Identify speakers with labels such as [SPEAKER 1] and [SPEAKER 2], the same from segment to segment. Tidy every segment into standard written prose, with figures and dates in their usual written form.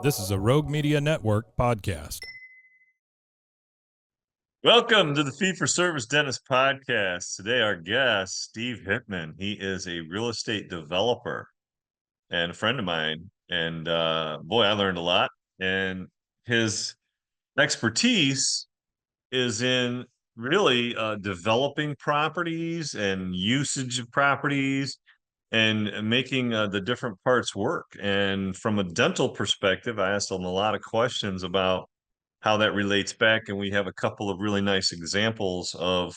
[SPEAKER 1] This is a Rogue Media Network podcast.
[SPEAKER 2] Welcome to the Fee for Service Dentist podcast. Today, our guest, Steve Hittman. He is a real estate developer and a friend of mine. And boy, I learned a lot. And his expertise is in really developing properties and usage of properties and making the different parts work. And from a dental perspective, I asked him a lot of questions about how that relates back, and we have a couple of really nice examples of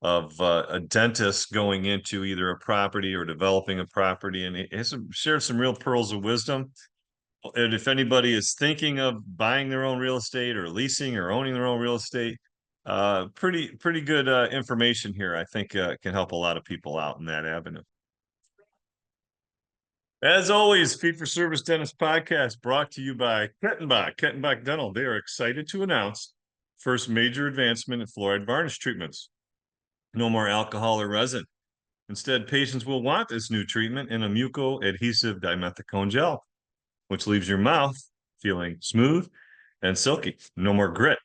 [SPEAKER 2] a dentist going into either a property or developing a property, and he has shared some real pearls of wisdom. And if anybody is thinking of buying their own real estate or leasing or owning their own real estate, pretty good information here. I think can help a lot of people out in that avenue. As always, Fee for Service Dentist podcast brought to you by Kettenbach Dental. They are excited to announce first major advancement in fluoride varnish treatments. No more alcohol or resin. Instead, patients will want this new treatment in a muco-adhesive dimethicone gel, which leaves your mouth feeling smooth and silky. No more grit.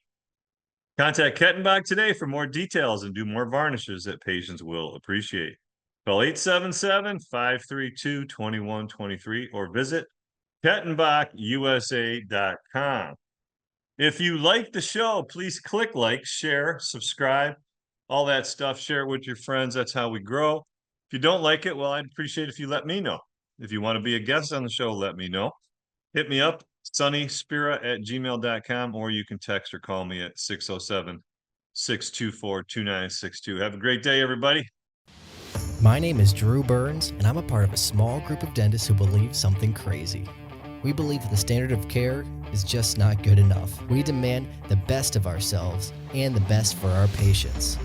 [SPEAKER 2] Contact Kettenbach today for more details and do more varnishes that patients will appreciate. Call 877-532-2123 or visit KettenbachUSA.com. If you like the show, please click like, share, subscribe, all that stuff. Share it with your friends. That's how we grow. If you don't like it, well, I'd appreciate if you let me know. If you want to be a guest on the show, let me know. Hit me up, sunnyspira@gmail.com, or you can text or call me at 607-624-2962. Have a great day, everybody.
[SPEAKER 3] My name is Drew Burns, and I'm a part of a small group of dentists who believe something crazy. We believe the standard of care is just not good enough. We demand the best of ourselves and the best for our patients.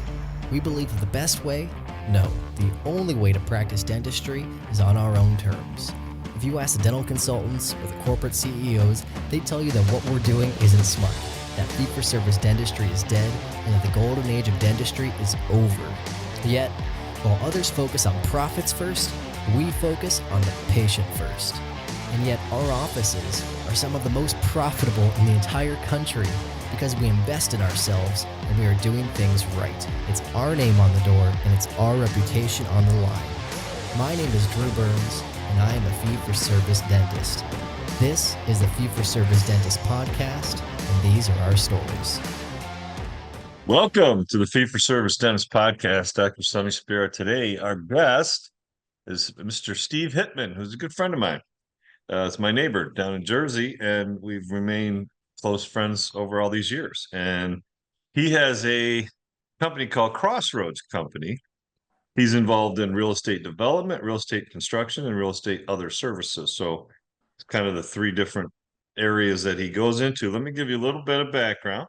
[SPEAKER 3] We believe that the best way? No, the only way to practice dentistry is on our own terms. If you ask the dental consultants or the corporate CEOs, they tell you that what we're doing isn't smart, that fee-for-service dentistry is dead, and that the golden age of dentistry is over. Yet, while others focus on profits first, we focus on the patient first. And yet our offices are some of the most profitable in the entire country because we invest in ourselves and we are doing things right. It's our name on the door and it's our reputation on the line. My name is Drew Burns and I am a fee-for-service dentist. This is the Fee-for-Service Dentist podcast and these are our stories.
[SPEAKER 2] Welcome to the Fee for Service Dentist podcast. Dr. Sunny Spira. Today, our guest is Mr. Steve Hittman, who's a good friend of mine. It's my neighbor down in Jersey, and we've remained close friends over all these years. And he has a company called Crossroads Company. He's involved in real estate development, real estate construction, and real estate other services. So it's kind of the three different areas that he goes into. Let me give you a little bit of background.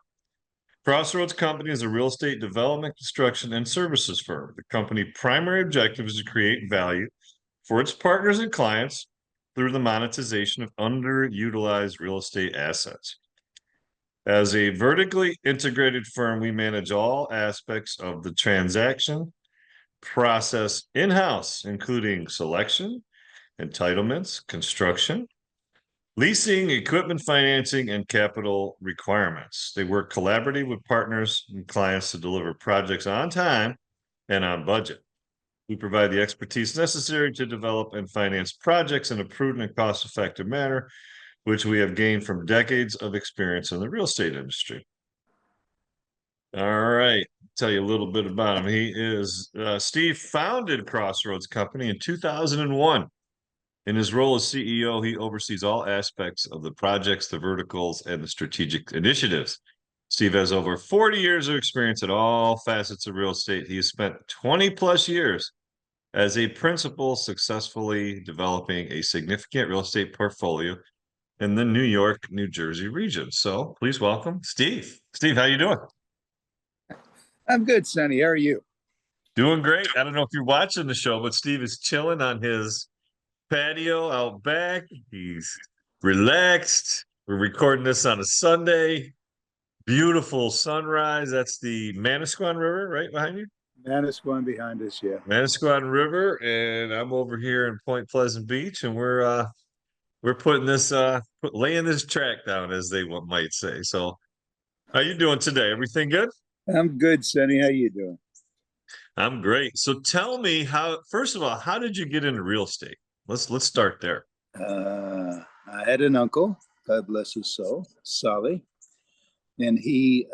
[SPEAKER 2] Crossroads Company is a real estate development, construction, and services firm. The company's primary objective is to create value for its partners and clients through the monetization of underutilized real estate assets. As a vertically integrated firm, we manage all aspects of the transaction process in-house, including selection, entitlements, construction, leasing, equipment financing, and capital requirements. They work collaboratively with partners and clients to deliver projects on time and on budget. We provide the expertise necessary to develop and finance projects in a prudent and cost-effective manner, which we have gained from decades of experience in the real estate industry. All right, tell you a little bit about him. He is Steve founded Crossroads Company in 2001. In his role as CEO, he oversees all aspects of the projects, the verticals, and the strategic initiatives. Steve has over 40 years of experience at all facets of real estate. He has spent 20 plus years as a principal, successfully developing a significant real estate portfolio in the New York, New Jersey region. So please welcome Steve. Steve, how you doing?
[SPEAKER 4] I'm good, Sonny. How are you?
[SPEAKER 2] Doing great. I don't know if you're watching the show, but Steve is chilling on his patio out back. He's relaxed. We're recording this on a Sunday. Beautiful sunrise. That's the Manasquan River right behind you.
[SPEAKER 4] Manasquan behind us, yeah.
[SPEAKER 2] Manasquan River, and I'm over here in Point Pleasant Beach, and we're we're putting this laying this track down, as they might say. So how you doing today? Everything good?
[SPEAKER 4] I'm good, Sonny. How you doing?
[SPEAKER 2] I'm great. So tell me, how first of all, how did you get into real estate? Let's start there.
[SPEAKER 4] I had an uncle, God bless his soul, Solly, and he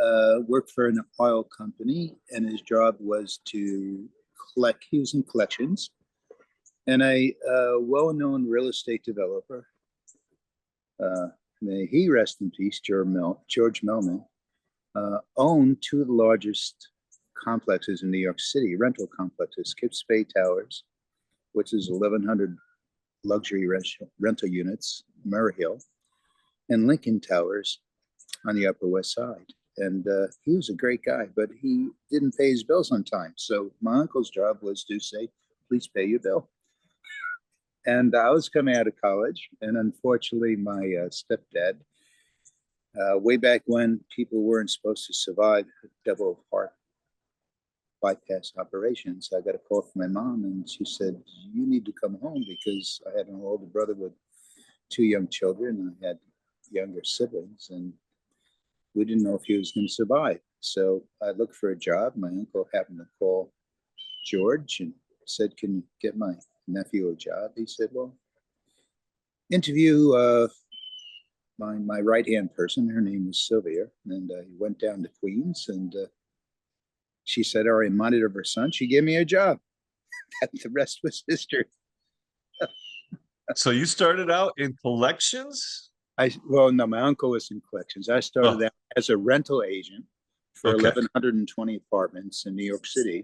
[SPEAKER 4] worked for an oil company, and his job was to collect. He was in collections, and a well-known real estate developer. May he rest in peace, George Melman, owned two of the largest complexes in New York City, rental complexes, Kips Bay Towers, which is 1,100 luxury rental units, Murray Hill, and Lincoln Towers on the Upper West Side. And he was a great guy, but he didn't pay his bills on time. So my uncle's job was to say, please pay your bill. And I was coming out of college, and unfortunately, my stepdad, way back when people weren't supposed to survive double heart bypass operations, I got a call from my mom, and she said, you need to come home, because I had an older brother with two young children, and I had younger siblings, and we didn't know if he was going to survive. So I looked for a job. My uncle happened to call George and said, can you get my nephew a job? He said, well, interview my right-hand person. Her name was Sylvia, and he went down to Queens, and she said, all right, reminded of her son. She gave me a job. The rest was history.
[SPEAKER 2] So you started out in collections?
[SPEAKER 4] Well, no, my uncle was in collections. I started out as a rental agent for
[SPEAKER 2] Okay.
[SPEAKER 4] 1,120 apartments in New York City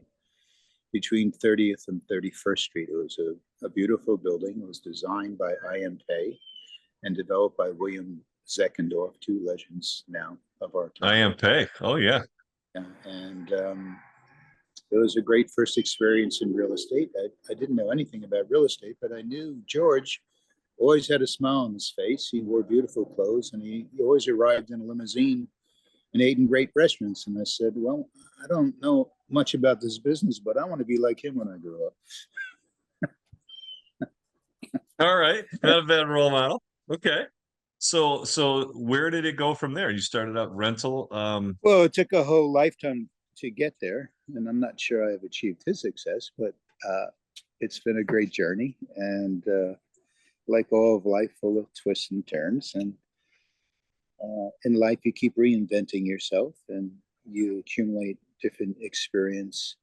[SPEAKER 4] between 30th and 31st Street. It was a beautiful building. It was designed by I.M. Pei and developed by William Zeckendorf, two legends now of our time.
[SPEAKER 2] I.M. Pei. Oh, yeah.
[SPEAKER 4] And it was a great first experience in real estate. I didn't know anything about real estate, but I knew George always had a smile on his face. He wore beautiful clothes, and he always arrived in a limousine and ate in great restaurants. And I said, well, I don't know much about this business, but I want to be like him when I grow up.
[SPEAKER 2] All right. Not a bad role model. Okay. So where did it go from there? You started out rental.
[SPEAKER 4] Well, it took a whole lifetime to get there, and I'm not sure I've achieved his success, but it's been a great journey. And like all of life, full of twists and turns. And in life, you keep reinventing yourself, and you accumulate different experience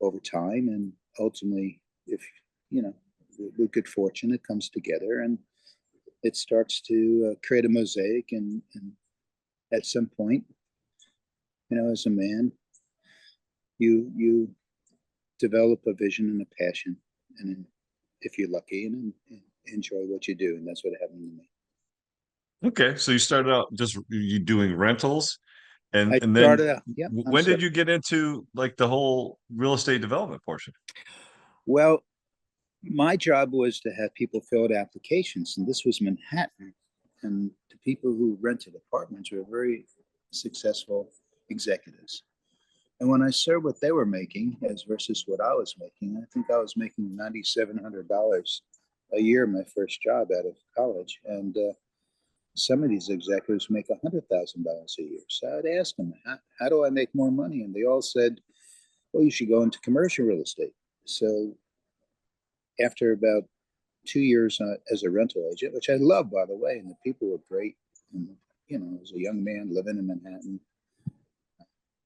[SPEAKER 4] over time. And ultimately, if you know, with good fortune, it comes together, and it starts to create a mosaic. And at some point, as a man, you develop a vision and a passion, and if you're lucky, and enjoy what you do. And that's what happened to me.
[SPEAKER 2] Okay. So you started out just you doing rentals, and
[SPEAKER 4] I
[SPEAKER 2] then
[SPEAKER 4] started out. Yeah.
[SPEAKER 2] when did you get into like the whole real estate development portion?
[SPEAKER 4] Well, my job was to have people fill out applications, and this was Manhattan, and the people who rented apartments were very successful executives. And when I saw what they were making as versus what I was making, I think I was making $9,700 a year my first job out of college, and some of these executives make $100,000 a year. So I'd ask them, how do I make more money? And they all said, well, you should go into commercial real estate. So after about 2 years as a rental agent, which I love, by the way, and the people were great, and I was a young man living in Manhattan,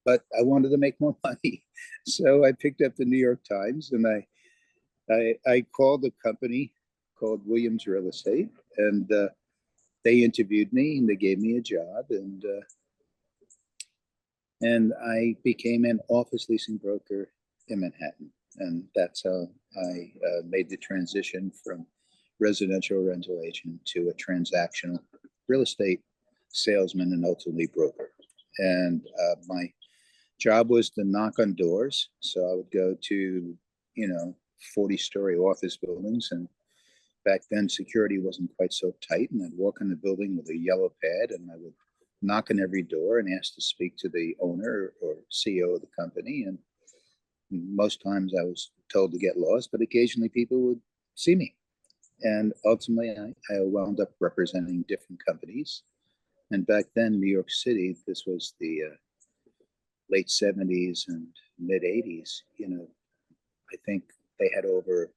[SPEAKER 4] but I wanted to make more money. So I picked up the New York Times, and I called a company called Williams Real Estate, and they interviewed me, and they gave me a job, and I became an office leasing broker in Manhattan. And that's how I made the transition from residential rental agent to a transactional real estate salesman and ultimately broker. And my job was to knock on doors. So I would go to, 40-story office buildings. And back then, security wasn't quite so tight. And I'd walk in the building with a yellow pad, and I would knock on every door and ask to speak to the owner or CEO of the company. And most times I was told to get lost, but occasionally people would see me. And ultimately, I wound up representing different companies. And back then, New York City, this was the late 70s and mid 80s, I think they had over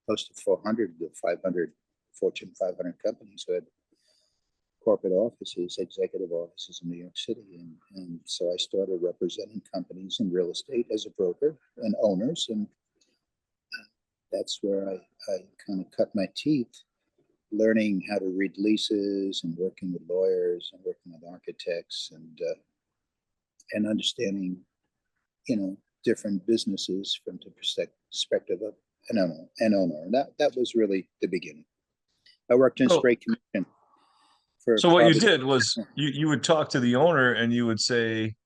[SPEAKER 4] close to 400 to 500 Fortune 500 companies who had corporate offices, executive offices in New York City. And so I started representing companies in real estate as a broker and owners. And that's where I kind of cut my teeth, learning how to read leases and working with lawyers and working with architects and understanding, different businesses from the perspective of an owner. And that was really the beginning. I worked in
[SPEAKER 2] So-
[SPEAKER 4] straight commission.
[SPEAKER 2] So what you did was you would talk to the owner and you would say,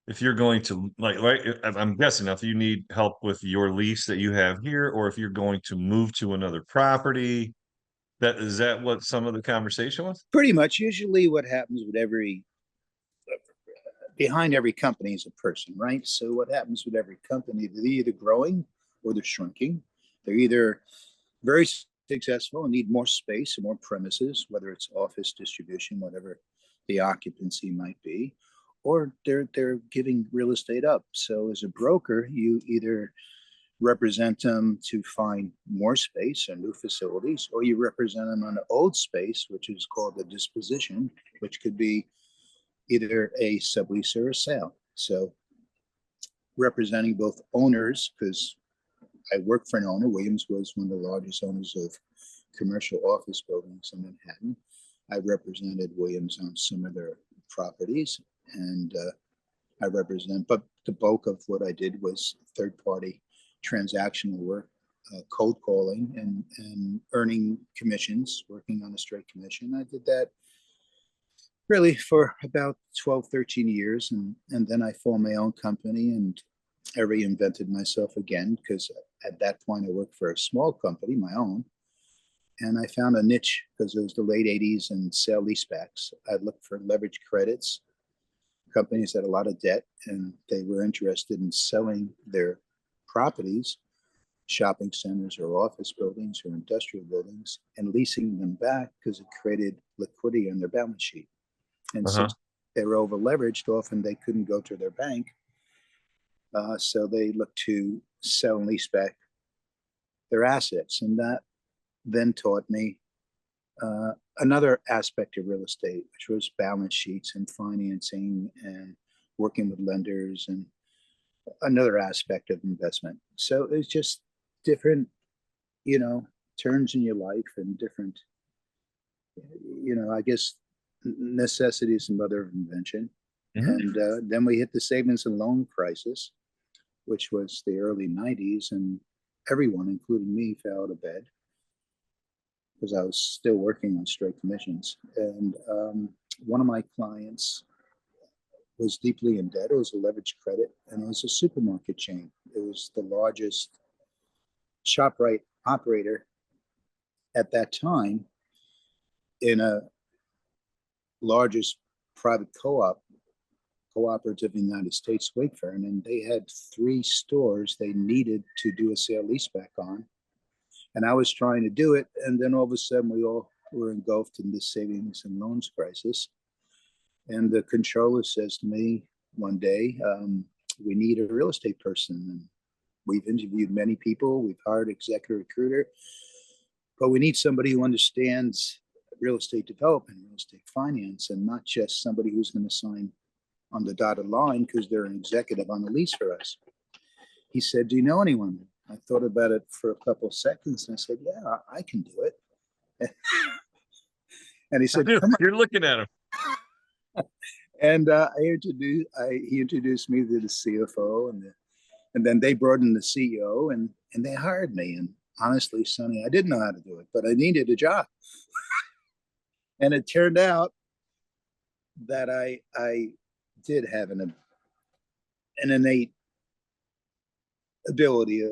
[SPEAKER 2] if you're going to right, I'm guessing if you need help with your lease that you have here, or if you're going to move to another property, is that what some of the conversation was?
[SPEAKER 4] Pretty much. Usually what happens with behind every company is a person, right? So what happens with every company, they're either growing or they're shrinking. They're either very successful and need more space and more premises, whether it's office distribution, whatever the occupancy might be, or they're giving real estate up. So as a broker, you either represent them to find more space or new facilities, or you represent them on the old space, which is called a disposition, which could be either a sublease or a sale. So representing both owners, because I worked for an owner. Williams was one of the largest owners of commercial office buildings in Manhattan. I represented Williams on some of their properties, and but the bulk of what I did was third-party transactional work, cold calling and earning commissions, working on a straight commission. I did that really for about 12, 13 years. And then I formed my own company and I reinvented myself again, because at that point I worked for a small company, my own. And I found a niche because it was the late 80s and sale leasebacks. I looked for leverage credits. Companies had a lot of debt and they were interested in selling their properties, shopping centers or office buildings or industrial buildings, and leasing them back because it created liquidity on their balance sheet. And since they were over leveraged, often they couldn't go to their bank. So they looked to sell and lease back their assets. And that then taught me another aspect of real estate, which was balance sheets and financing and working with lenders and another aspect of investment. So it's just different, turns in your life and different, I guess necessity is the mother of invention. Mm-hmm. And then we hit the savings and loan crisis, which was the early 90s, and everyone, including me, fell out of bed because I was still working on straight commissions. And one of my clients was deeply in debt. It was a leveraged credit, and it was a supermarket chain. It was the largest ShopRite operator at that time in a largest private cooperative in the United States, Wakefern, and they had 3 stores they needed to do a sale leaseback on. And I was trying to do it, and then all of a sudden we all were engulfed in this savings and loans crisis. And the controller says to me one day, we need a real estate person. And we've interviewed many people, we've hired an executive recruiter, but we need somebody who understands real estate development, real estate finance, and not just somebody who's going to sign on the dotted line because they're an executive on the lease for us. He said, do you know anyone? I thought about it for a couple of seconds and I said, yeah, I can do it. And he said, come on.
[SPEAKER 2] You're looking at him.
[SPEAKER 4] And he introduced me to the CFO and then they brought in the CEO and they hired me. And honestly, Sonny, I didn't know how to do it, but I needed a job. And it turned out that I did have an innate ability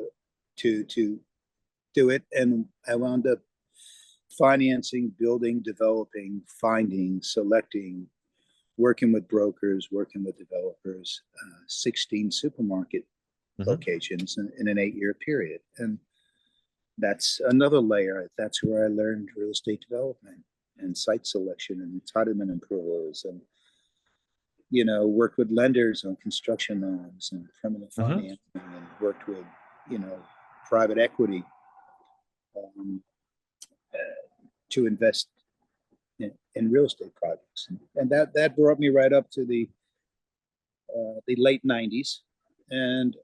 [SPEAKER 4] to do it. And I wound up financing, building, developing, finding, selecting, working with brokers, working with developers, 16 supermarket locations in an 8-year period. And that's another layer. That's where I learned real estate development and site selection and entitlement approvals, and worked with lenders on construction loans and permanent financing, and worked with private equity um, to invest in real estate projects, and that brought me right up to the late '90s, and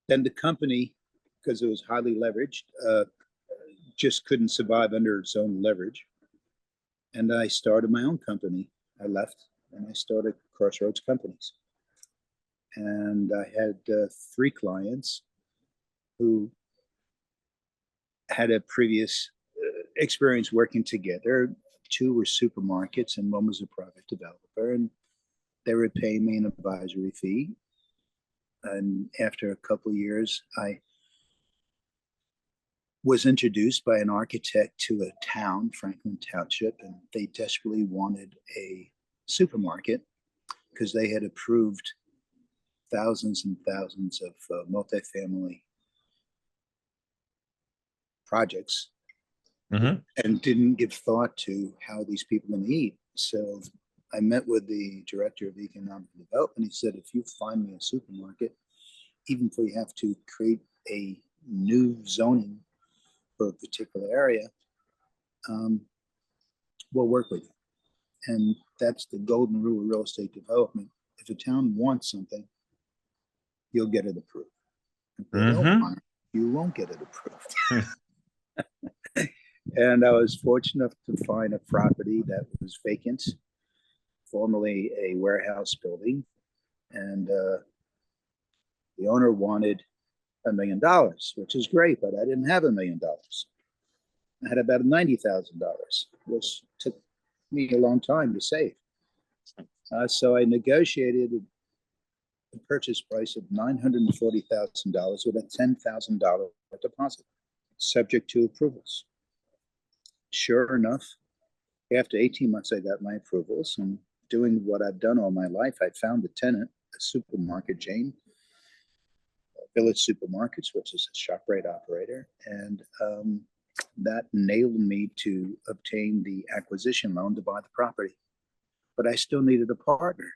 [SPEAKER 4] then the company, because it was highly leveraged, just couldn't survive under its own leverage, and I started my own company. I left and I started Crossroads Companies, and I had 3 clients who had a previous experience working together. 2 were supermarkets and 1 was a private developer, and they were paying me an advisory fee. And after a couple of years, I was introduced by an architect to a town, Franklin Township, and they desperately wanted a supermarket because they had approved thousands and thousands of multifamily projects and didn't give thought to how these people are going to eat. So I met with the director of economic development. He said, if you find me a supermarket, even if we have to create a new zoning for a particular area, we'll work with you. And that's the golden rule of real estate development. If a town wants something, you'll get it approved. If they don't want it, you won't get it approved. And I was fortunate to find a property that was vacant, formerly a warehouse building, and the owner wanted $1 million, which is great, but I didn't have $1 million. I had about $90,000, which took me a long time to save. So I negotiated a purchase price of $940,000 with a $10,000 deposit, subject to approvals. Sure enough, after 18 months, I got my approvals, and doing what I've done all my life, I found a tenant, a supermarket chain, Village Supermarkets, which is a ShopRite operator, and that enabled me to obtain the acquisition loan to buy the property. But I still needed a partner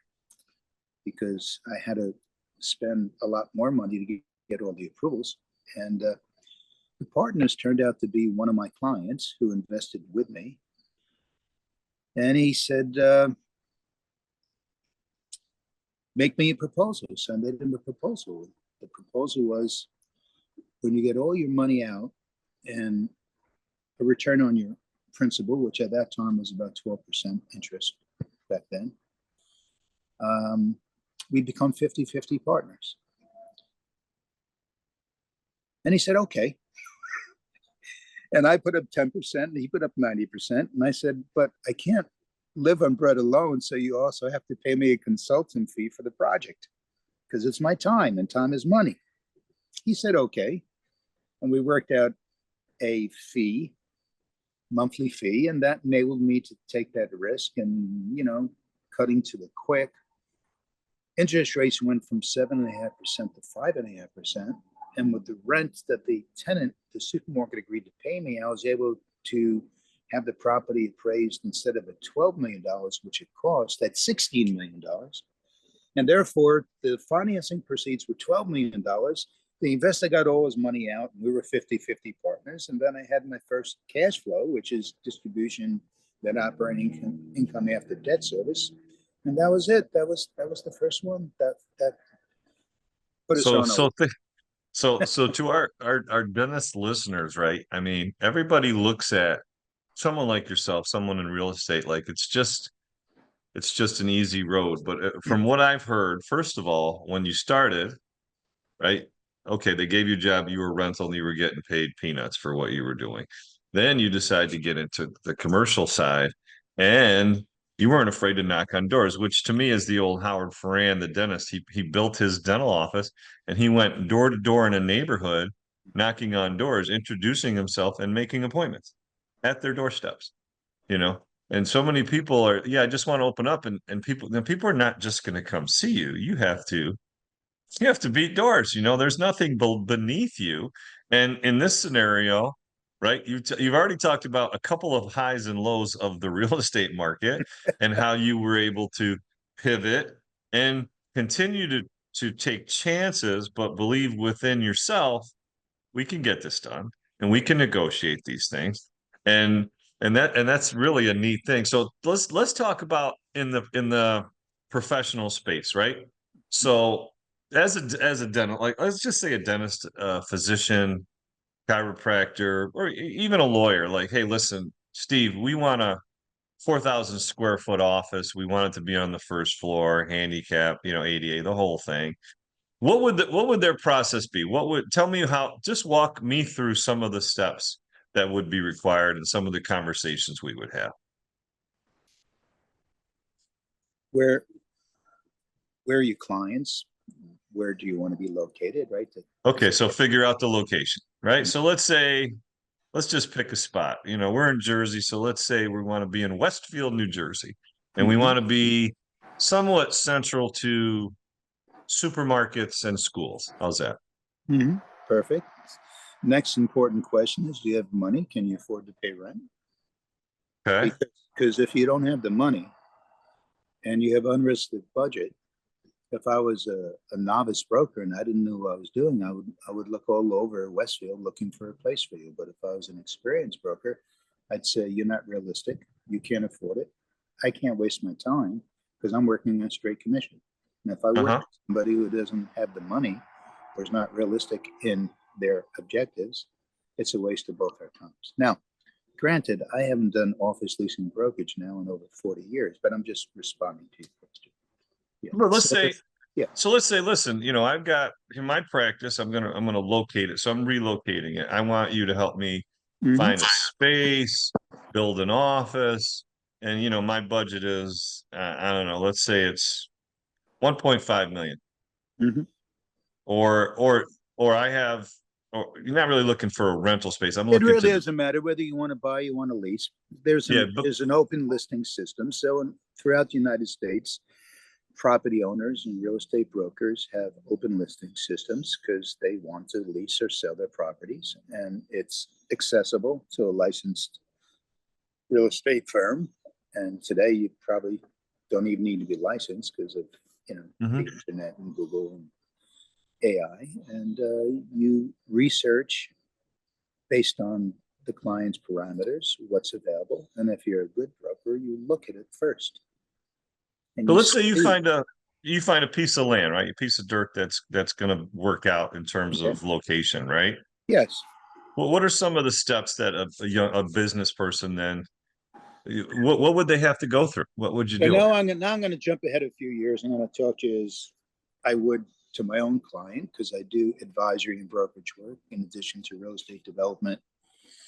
[SPEAKER 4] because I had to spend a lot more money to get all the approvals. And the partners turned out to be one of my clients who invested with me. And he said, make me a proposal. So I made him a proposal. The proposal was, when you get all your money out and a return on your principal, which at that time was about 12% interest back then, we become 50-50 partners. And he said, okay. And I put up 10% and he put up 90%. And I said, but I can't live on bread alone. So you also have to pay me a consultant fee for the project because it's my time and time is money. He said, okay. And we worked out a fee, monthly fee, and that enabled me to take that risk. And, cutting to the quick, interest rates went from 7.5% to 5.5%. And with the rent that the tenant, the supermarket, agreed to pay me, I was able to have the property appraised instead of at $12 million, which it cost, at $16 million. And therefore, the financing proceeds were $12 million. The investor got all his money out, and we were 50-50 partners. And then I had my first cash flow, which is distribution, net operating income after debt service. And that was it. That was the first one that put us on.
[SPEAKER 2] So to our dentist listeners, right? I mean, everybody looks at someone like yourself, someone in real estate, like it's just an easy road. But from what I've heard, first of all, when you started, right? Okay, they gave you a job, you were rental, and you were getting paid peanuts for what you were doing. Then you decide to get into the commercial side, and you weren't afraid to knock on doors, which to me is the old Howard Ferran, the dentist. He built his dental office, and he went door to door in a neighborhood, knocking on doors, introducing himself, and making appointments at their doorsteps. And so many people are, I just want to open up, and people are not just going to come see you. You have to You have to beat doors. There's nothing beneath you. And in this scenario, right, you've already talked about a couple of highs and lows of the real estate market and how you were able to pivot and continue to take chances, but believe within yourself, we can get this done and we can negotiate these things. And that's really a neat thing. So let's talk about in the professional space, right? So as a dental, like let's just say a dentist, physician, chiropractor, or even a lawyer, like, hey, listen, Steve, we want a 4,000 square foot office. We want it to be on the first floor, handicap, ADA, the whole thing. What would their process be? Tell me how, just walk me through some of the steps that would be required and some of the conversations we would have.
[SPEAKER 4] Where are your clients? Where do you want to be located, right?
[SPEAKER 2] Okay, so figure out the location, right? So let's just pick a spot. We're in Jersey, so let's say we want to be in Westfield, New Jersey, and we want to be somewhat central to supermarkets and schools. How's that?
[SPEAKER 4] Perfect. Next important question is, do you have money? Can you afford to pay rent?
[SPEAKER 2] Okay.
[SPEAKER 4] Because if you don't have the money and you have unrestricted budget, if I was a novice broker and I didn't know what I was doing, I would look all over Westfield looking for a place for you. But if I was an experienced broker, I'd say, you're not realistic. You can't afford it. I can't waste my time because I'm working on straight commission. And if I work with somebody who doesn't have the money or is not realistic in their objectives, it's a waste of both our times. Now, granted, I haven't done office leasing brokerage now in over 40 years, but I'm just responding to your question. Yeah.
[SPEAKER 2] But let's say, listen, I've got in my practice, I'm gonna locate it. So I'm relocating it. I want you to help me find a space, build an office, and my budget is I don't know, let's say it's 1.5 million. Or I have, or you're not really looking for a rental space.
[SPEAKER 4] It really doesn't matter whether you want to buy, you want to lease. There's an open listing system. So throughout the United States, property owners and real estate brokers have open listing systems because they want to lease or sell their properties, and it's accessible to a licensed real estate firm. And today you probably don't even need to be licensed because of the internet and Google and AI. And you research based on the client's parameters, what's available. And if you're a good broker, you look at it first.
[SPEAKER 2] So let's say you find a piece of land, right? A piece of dirt that's going to work out in terms of location, right?
[SPEAKER 4] Yes.
[SPEAKER 2] Well, what are some of the steps that a business person then? What would they have to go through? What would you do?
[SPEAKER 4] Now I'm going to jump ahead a few years. I'm going to talk to you as I would to my own client, because I do advisory and brokerage work in addition to real estate development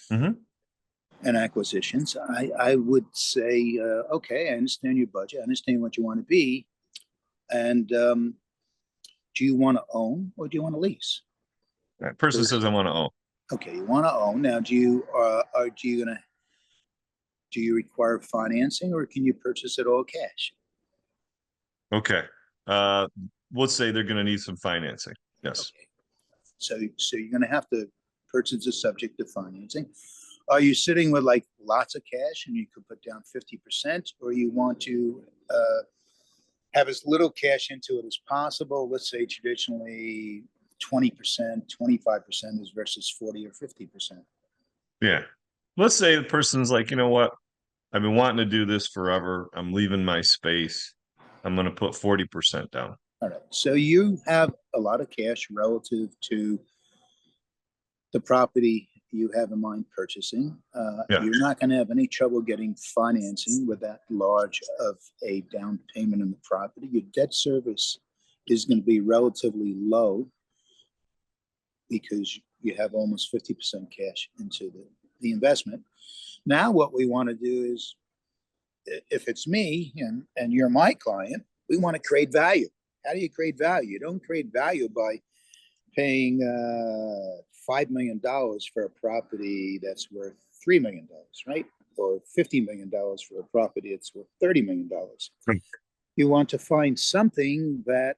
[SPEAKER 4] and acquisitions. I would say, okay, I understand your budget. I understand what you want to be. And do you want to own or do you want to lease?
[SPEAKER 2] That person says, I want to own.
[SPEAKER 4] Okay, you want to own. Now, do you require financing, or can you purchase it all cash?
[SPEAKER 2] Okay. Let's say they're going to need some financing. Yes.
[SPEAKER 4] Okay. So you're going to have to purchase the subject to financing. Are you sitting with like lots of cash and you could put down 50%, or you want to have as little cash into it as possible? Let's say traditionally 20%, 25% is versus 40 or 50%.
[SPEAKER 2] Yeah. Let's say the person's like, you know what? I've been wanting to do this forever. I'm leaving my space. I'm going to put 40% down.
[SPEAKER 4] All right. So you have a lot of cash relative to the property you have in mind purchasing. You're not going to have any trouble getting financing with that large of a down payment on the property. Your debt service is going to be relatively low because you have almost 50% cash into the investment. Now what we want to do is, if it's me and you're my client, we want to create value. How do you create value? You don't create value by paying $5 million for a property that's worth $3 million, right? Or $50 million for a property that's worth $30 million. You want to find something that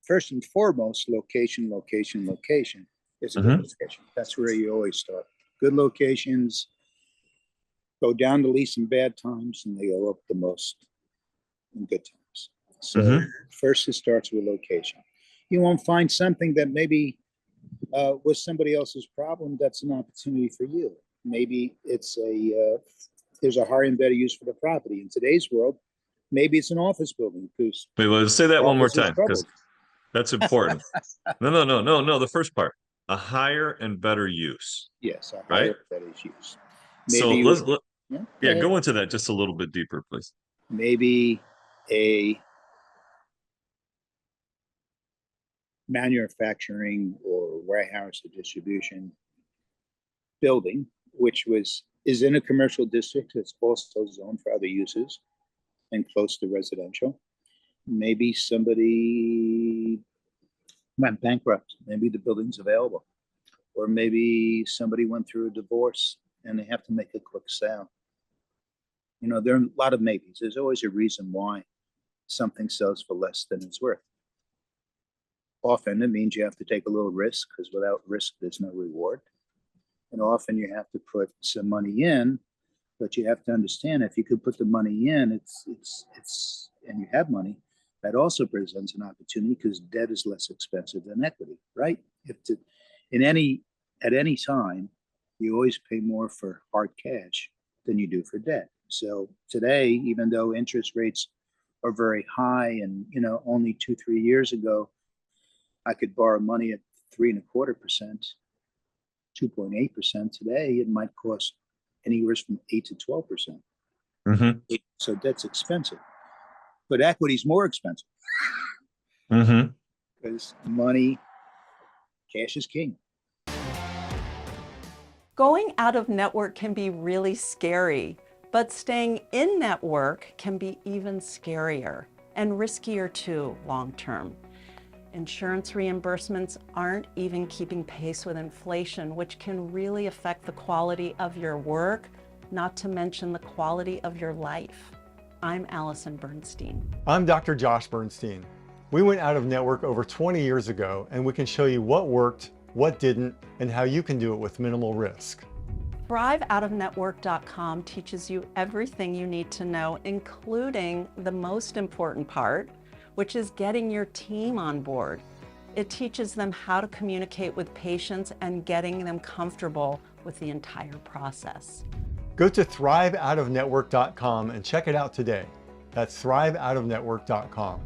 [SPEAKER 4] first and foremost, location, location, location is a good location. That's where you always start. Good locations go down the least in bad times, and they go up the most in good times. So first it starts with location. You won't find something that maybe was somebody else's problem that's an opportunity for you. Maybe it's there's a higher and better use for the property. In today's world, maybe it's an office building. Wait,
[SPEAKER 2] let's say that one more time, because that's important. No. The first part, a higher and better use.
[SPEAKER 4] Yes, a higher and better use.
[SPEAKER 2] Maybe go into that just a little bit deeper, please.
[SPEAKER 4] Maybe a manufacturing or warehouse or distribution building, which is in a commercial district. It's also zoned for other uses and close to residential. Maybe somebody went bankrupt. Maybe the building's available. Or maybe somebody went through a divorce and they have to make a quick sale. You know, there are a lot of maybes. There's always a reason why something sells for less than it's worth. Often it means you have to take a little risk, because without risk, there's no reward. And often you have to put some money in, but you have to understand, if you could put the money in, and you have money, that also presents an opportunity, because debt is less expensive than equity, right? At any time, you always pay more for hard cash than you do for debt. So today, even though interest rates are very high, and only 2-3 years ago, I could borrow money at 3.25%, 2.8%. Today, it might cost anywhere from 8 to 12%. So debt's expensive, but equity's more expensive. Because cash is king.
[SPEAKER 5] Going out of network can be really scary, but staying in network can be even scarier and riskier too, long term. Insurance reimbursements aren't even keeping pace with inflation, which can really affect the quality of your work, not to mention the quality of your life. I'm Allison Bernstein.
[SPEAKER 6] I'm Dr. Josh Bernstein. We went out of network over 20 years ago, and we can show you what worked, what didn't, and how you can do it with minimal risk.
[SPEAKER 5] ThriveOutOfNetwork.com teaches you everything you need to know, including the most important part, which is getting your team on board. It teaches them how to communicate with patients and getting them comfortable with the entire process.
[SPEAKER 6] Go to ThriveOutOfNetwork.com and check it out today. That's ThriveOutOfNetwork.com.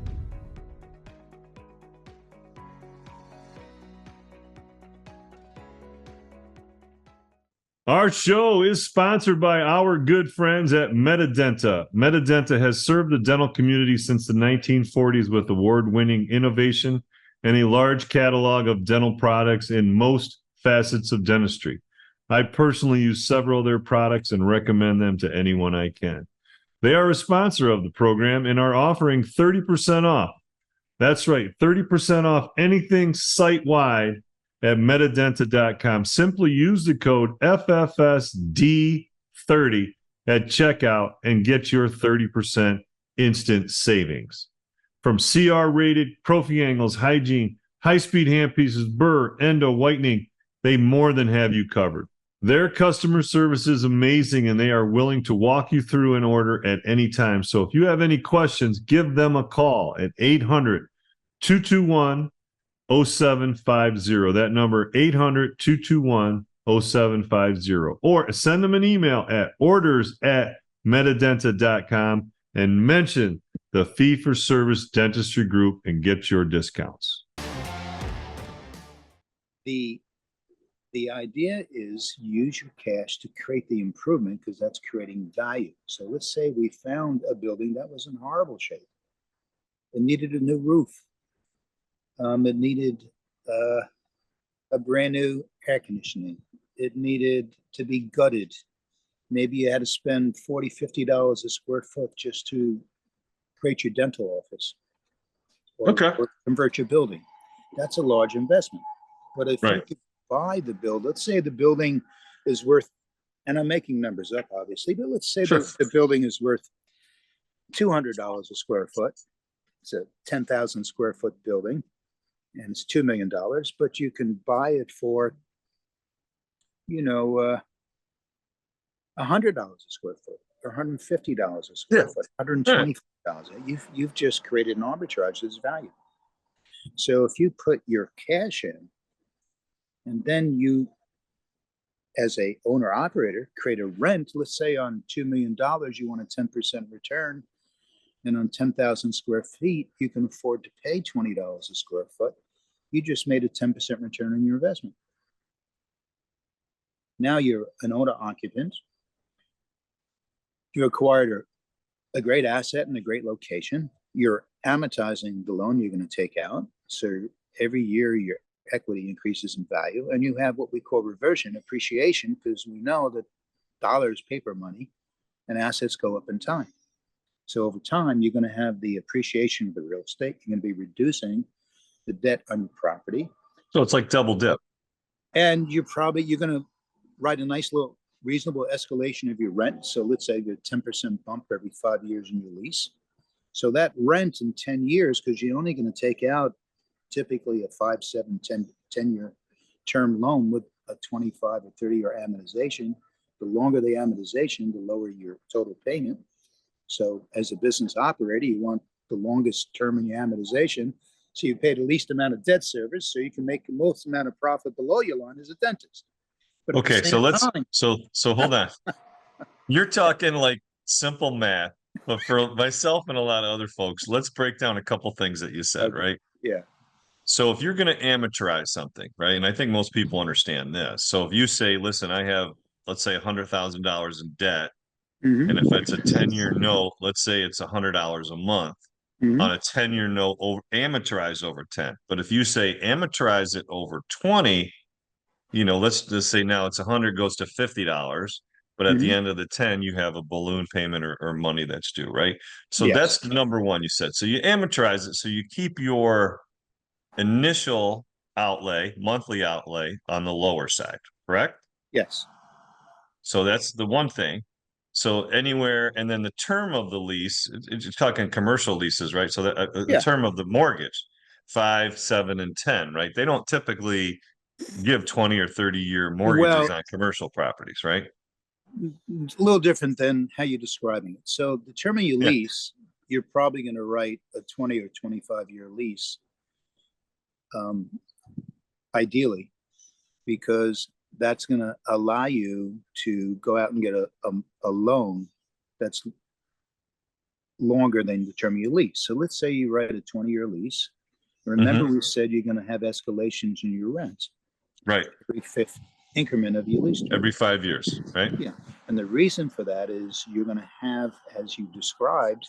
[SPEAKER 2] Our show is sponsored by our good friends at Metadenta. Metadenta has served the dental community since the 1940s with award-winning innovation and a large catalog of dental products in most facets of dentistry. I personally use several of their products and recommend them to anyone I can. They are a sponsor of the program and are offering 30% off. That's right, 30% off anything site-wide at metadenta.com. Simply use the code FFSD30 at checkout and get your 30% instant savings. From CR-rated prophy angles, hygiene, high-speed handpieces, burr, endo, whitening, they more than have you covered. Their customer service is amazing, and they are willing to walk you through an order at any time. So if you have any questions, give them a call at 800-221-0750. That number, 800-221-0750. Or send them an email at orders@metadenta.com and mention the Fee-for-Service Dentistry Group and get your discounts.
[SPEAKER 4] The idea is use your cash to create the improvement, because that's creating value. So let's say we found a building that was in horrible shape. It needed a new roof. It needed a brand new air conditioning. It needed to be gutted. Maybe you had to spend $40, $50 a square foot just to create your dental office or convert your building. That's a large investment. But if you could buy the building, let's say the building is worth, and I'm making numbers up obviously, but let's say the building is worth $200 a square foot. It's a 10,000 square foot building. and it's $2 million, but you can buy it for, $100 a square foot or $150 a square foot, $120. You've just created an arbitrage that's value. So if you put your cash in, and then you, as a owner operator, create a rent, let's say on $2 million, you want a 10% return. And on 10,000 square feet, you can afford to pay $20 a square foot. You just made a 10% return on your investment. Now you're an owner occupant. You acquired a great asset in a great location. You're amortizing the loan you're going to take out. So every year your equity increases in value, and you have what we call reversion appreciation, because we know that dollars, paper money, and assets go up in time. So over time, you're going to have the appreciation of the real estate. You're going to be reducing the debt on your property.
[SPEAKER 2] So it's like double dip.
[SPEAKER 4] And you're going to write a nice little reasonable escalation of your rent. So let's say you get 10% bump every 5 years in your lease. So that rent in 10 years, because you're only going to take out typically a 5, 7, 10-year term loan with a 25 or 30-year amortization. The longer the amortization, the lower your total payment. So as a business operator, you want the longest term in your amortization. So you pay the least amount of debt service, so you can make the most amount of profit below your line as a dentist. But
[SPEAKER 2] okay, so hold on. You're talking like simple math, but for myself and a lot of other folks, let's break down a couple things that you said, right?
[SPEAKER 4] Yeah.
[SPEAKER 2] So if you're going to amortize something, right? And I think most people understand this. So if you say, listen, I have, let's say $100,000 in debt, and if it's a 10-year note, let's say it's $100 a month on a 10-year note, amortize over 10. But if you say amortize it over 20, let's just say now it's 100 goes to $50, but at the end of the 10, you have a balloon payment or money that's due, right? So that's the number one you said. So you amortize it, so you keep your initial outlay, monthly outlay on the lower side, correct?
[SPEAKER 4] Yes.
[SPEAKER 2] So that's the one thing. So anywhere, and then the term of the lease, it's talking commercial leases, right? So the term of the mortgage, 5, 7, and 10, right? They don't typically give 20 or 30-year mortgages on commercial properties, right?
[SPEAKER 4] It's a little different than how you're describing it. So the term of your lease, you're probably going to write a 20 or 25-year lease, ideally, because that's going to allow you to go out and get a loan that's longer than the term of your lease. So let's say you write a 20-year lease. Remember, we said you're going to have escalations in your rent.
[SPEAKER 2] Right.
[SPEAKER 4] Every fifth increment of your lease term.
[SPEAKER 2] Every 5 years, right?
[SPEAKER 4] Yeah. And the reason for that is you're going to have, as you described,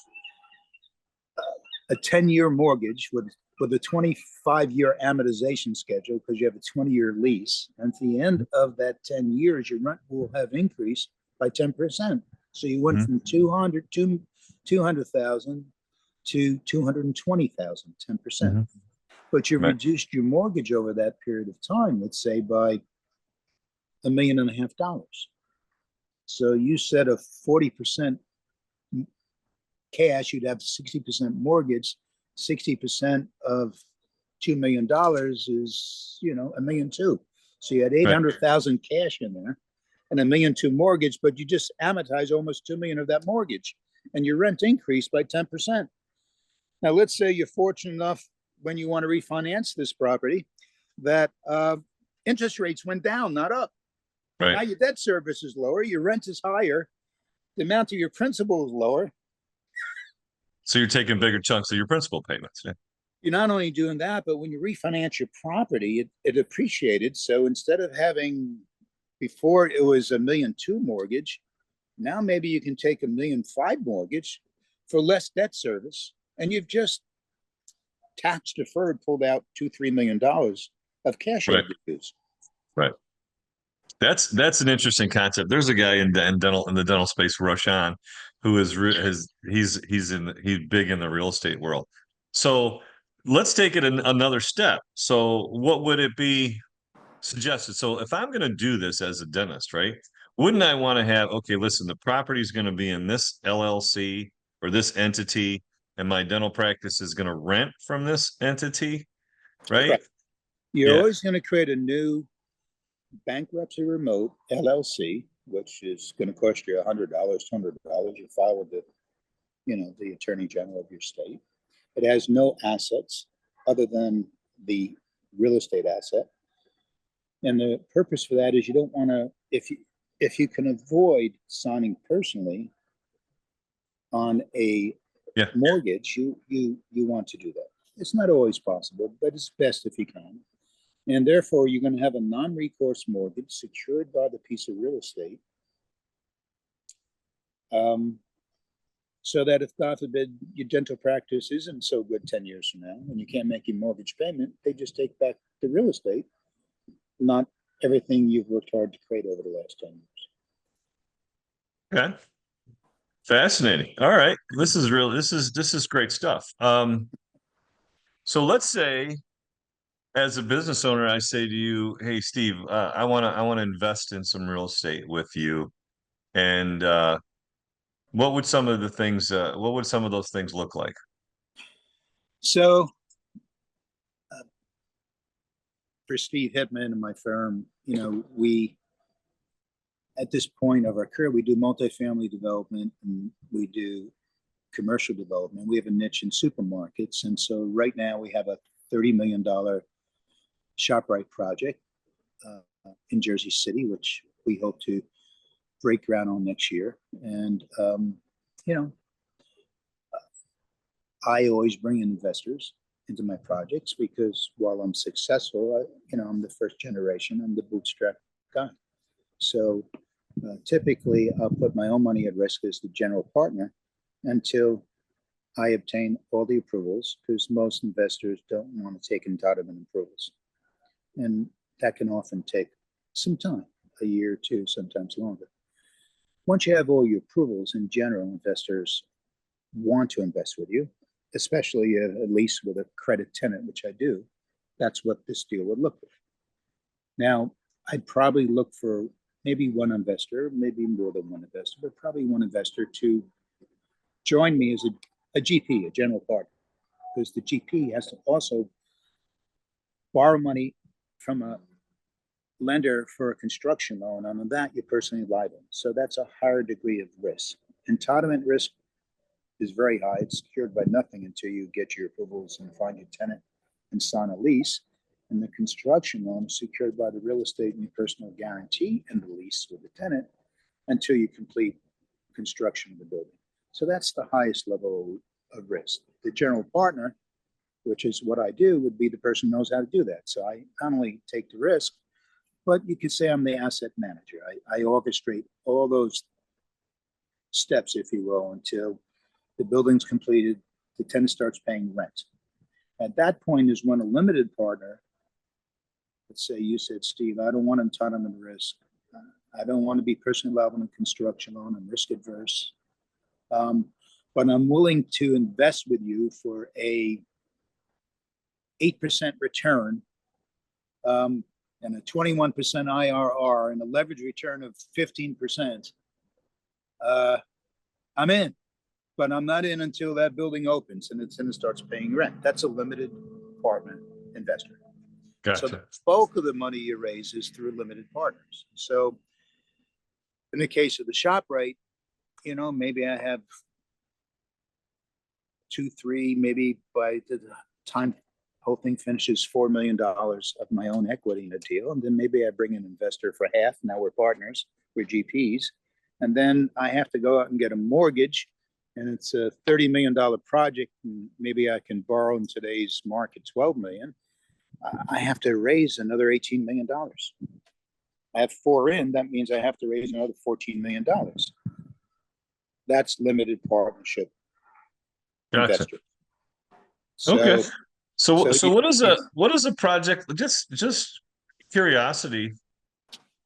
[SPEAKER 4] a 10-year mortgage with a 25-year amortization schedule, because you have a 20-year lease. And at the end of that 10 years, your rent will have increased by 10%. So you went from 200,000 to 220,000, 10%. But you reduced your mortgage over that period of time, let's say by $1.5 million. So you said a 40% cash, you'd have 60% mortgage. 60% of $2 million is, $1.2 million. So you had 800,000 cash in there and $1.2 million mortgage, but you just amortize almost $2 million of that mortgage, and your rent increased by 10%. Now, let's say you're fortunate enough when you want to refinance this property that interest rates went down, not up. Right. Now your debt service is lower, your rent is higher, the amount of your principal is lower.
[SPEAKER 2] So you're taking bigger chunks of your principal payments. Yeah.
[SPEAKER 4] You're not only doing that, but when you refinance your property, it appreciated. So instead of having, before it was $1.2 million mortgage, now maybe you can take $1.5 million mortgage for less debt service, and you've just tax deferred pulled out $2-3 million of cash overdues.
[SPEAKER 2] Right. That's an interesting concept. There's a guy in the dental space, Roshan, who he's big in the real estate world. So let's take it another step. So what would it be suggested? So if I'm going to do this as a dentist, right? Wouldn't I want to have, okay, listen, the property is going to be in this LLC or this entity, and my dental practice is going to rent from this entity. right?
[SPEAKER 4] Correct. You're
[SPEAKER 2] Yeah.
[SPEAKER 4] always going to create a new bankruptcy remote LLC, which is going to cost you $100, $200. You file with the attorney general of your state. It has no assets other than the real estate asset. And the purpose for that is you don't want to, if you can avoid signing personally on a
[SPEAKER 2] Yeah.
[SPEAKER 4] mortgage, you want to do that. It's not always possible, but it's best if you can. And therefore, you're going to have a non-recourse mortgage secured by the piece of real estate. So that if, God forbid, your dental practice isn't so good 10 years from now and you can't make your mortgage payment, they just take back the real estate, not everything you've worked hard to create over the last 10 years.
[SPEAKER 2] Okay. Fascinating. All right. This is great stuff. So let's say, as a business owner, I say to you, "Hey, Steve, I want to invest in some real estate with you." And what would some of the things? What would some of those things look like?
[SPEAKER 4] So for Steve Hittman and my firm, we, at this point of our career, we do multifamily development and we do commercial development. We have a niche in supermarkets. And so right now we have a $30 million ShopRite project in Jersey City, which we hope to break ground on next year. And, I always bring in investors into my projects because while I'm successful, I'm the first generation, I'm the bootstrap guy. So typically I'll put my own money at risk as the general partner until I obtain all the approvals, because most investors don't want to take entitlement approvals. And that can often take some time, a year or two, sometimes longer. Once you have all your approvals, in general, investors want to invest with you, especially at least with a credit tenant, which I do. That's what this deal would look like. Now, I'd probably look for maybe one investor, maybe more than one investor, but probably one investor to join me as a GP, a general partner, because the GP has to also borrow money from a lender for a construction loan. And on that, you're personally liable. So that's a higher degree of risk. Entitlement risk is very high. It's secured by nothing until you get your approvals and find your tenant and sign a lease. And the construction loan is secured by the real estate and your personal guarantee and the lease with the tenant until you complete construction of the building. So that's the highest level of risk. The general partner, which is what I do, would be the person who knows how to do that. So I not only take the risk, but you could say I'm the asset manager. I orchestrate all those steps, if you will, until the building's completed, the tenant starts paying rent. At that point is when a limited partner, let's say you said, Steve, I don't want entitlement risk. I don't want to be personally liable in construction loan. I'm risk adverse. But I'm willing to invest with you for a 8% return and a 21% IRR and a leverage return of 15%. I'm in. But I'm not in until that building opens and it starts paying rent. That's a limited partner investor.
[SPEAKER 2] Gotcha.
[SPEAKER 4] So the bulk of the money you raise is through limited partners. So in the case of the ShopRite, maybe I have 2, 3, maybe by the time the whole thing finishes, $4 million of my own equity in a deal. And then maybe I bring an investor for half. Now we're partners, we're GPs. And then I have to go out and get a mortgage. And it's a $30 million project, and maybe I can borrow in today's market $12 million. I have to raise another $18 million. I have 4 in, that means I have to raise another $14 million. That's limited partnership investor. So,
[SPEAKER 2] okay. So what is a project? Just curiosity.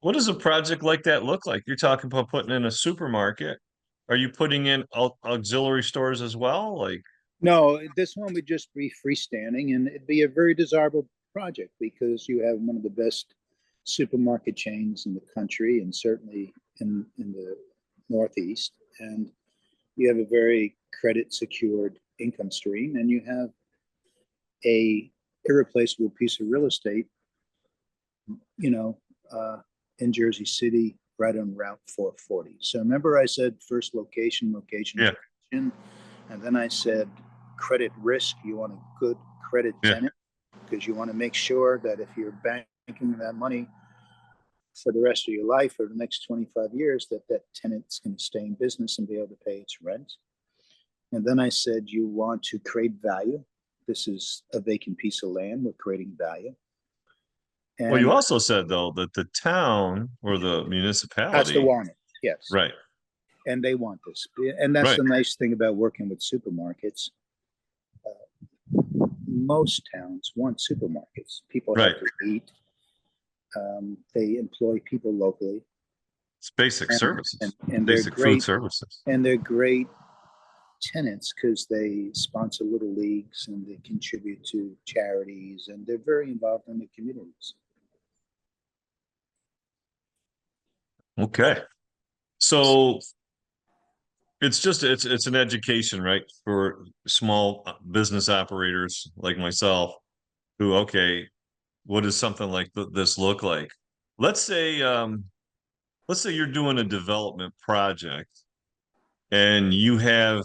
[SPEAKER 2] What does a project like that look like? You're talking about putting in a supermarket. Are you putting in auxiliary stores as well? Like,
[SPEAKER 4] no, this one would just be freestanding, and it'd be a very desirable project because you have one of the best supermarket chains in the country, and certainly in the Northeast. And you have a very credit secured income stream, and you have a irreplaceable piece of real estate, you know, in Jersey City, right on Route 440. So remember I said first location, location,
[SPEAKER 2] Yeah.
[SPEAKER 4] location, and then I said credit risk. You want a good credit
[SPEAKER 2] Yeah.
[SPEAKER 4] tenant because you want to make sure that if you're banking that money for the rest of your life or the next 25 years, that that tenant's going to stay in business and be able to pay its rent. And then I said, you want to create value. This is a vacant piece of land. We're creating value. And
[SPEAKER 2] Well, you also said though that the town or the
[SPEAKER 4] has
[SPEAKER 2] municipality,
[SPEAKER 4] to want it. Yes.
[SPEAKER 2] right?
[SPEAKER 4] And they want this. And that's
[SPEAKER 2] Right.
[SPEAKER 4] the nice thing about working with supermarkets. Most towns want supermarkets. People
[SPEAKER 2] Right.
[SPEAKER 4] have to eat. They employ people locally.
[SPEAKER 2] It's basic services,
[SPEAKER 4] And they're
[SPEAKER 2] basic food
[SPEAKER 4] great.
[SPEAKER 2] services.
[SPEAKER 4] And they're great tenants because they sponsor little leagues and they contribute to charities and they're very involved in the communities.
[SPEAKER 2] Okay. So it's an education, right? For small business operators like myself who, okay, what does something like this look like? Let's say you're doing a development project and you have